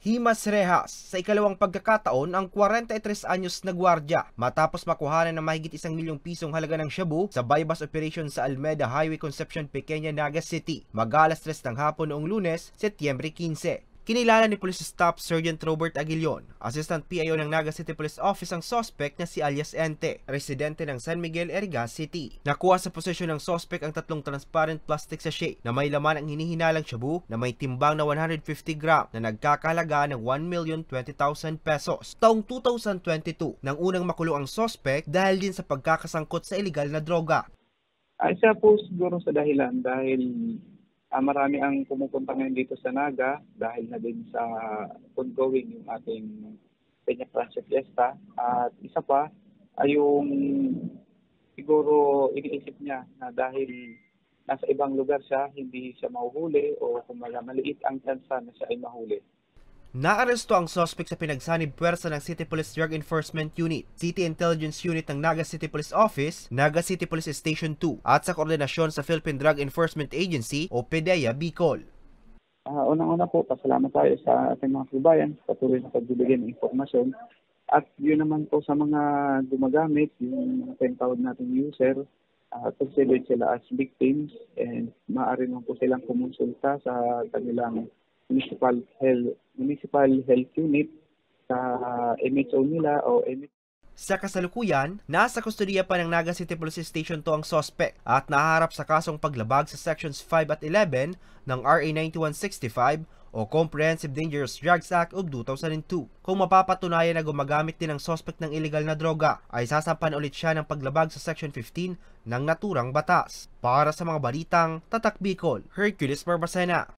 Himas rehas sa ikalawang pagkakataon ang 43 anyos na gwardya matapos makuhanan ng mahigit 1 milyong pisong halaga ng shabu sa bypass operation sa Almeda Highway, Concepcion, Pequeña, Naga City. Mag-alas 3 ng hapon noong Lunes, Setyembre 15. Kinilala ni Police Staff Sergeant Robert Aguilion, Assistant PIO ng Naga City Police Office ang suspect na si alias Ente, residente ng San Miguel, Eriga City. Nakuha sa posesyon ng suspect ang 3 transparent plastic sachet na may laman ang hinihinalang shabu na may timbang na 150 gram na nagkakahalaga ng 1,020,000 pesos. Taong 2022 nang unang makulong ang suspect dahil din sa pagkakasangkot sa iligal na droga. Isa po siguro sa dahilan dahil marami ang pumupunta ngayon dito sa Naga dahil na din sa ongoing yung ating Peña Francia Fiesta. At isa pa ay yung siguro iniisip niya na dahil nasa ibang lugar siya, hindi siya mahuhuli o kung maliit ang tsansa na siya ay mahuli. Naaresto ang suspect sa pinagsanib puwersa ng City Police Drug Enforcement Unit, City Intelligence Unit ng Naga City Police Office, Naga City Police Station 2 at sa koordinasyon sa Philippine Drug Enforcement Agency o PDEA Bicol. Unang-una po, pasalamat tayo sa ating mga kababayan sa patuloy na pagbibigay ng impormasyon. At yun naman po sa mga gumagamit, yung tinatawag nating user, considered sila as victims and maaari naman po silang kumonsulta sa kanilang municipal health unit sa MHO nila o MHO. Sa kasalukuyan, nasa kustodiya pa ng Naga City Police Station 2 ang suspect at nahaharap sa kasong paglabag sa Sections 5 at 11 ng RA 9165 o Comprehensive Dangerous Drugs Act of 2002. Kung mapapatunayan na gumagamit din ang suspect ng illegal na droga, ay sasampan ulit siya ng paglabag sa Section 15 ng naturang batas. Para sa mga balitang Tatak Bicol, Hercules Barbacena.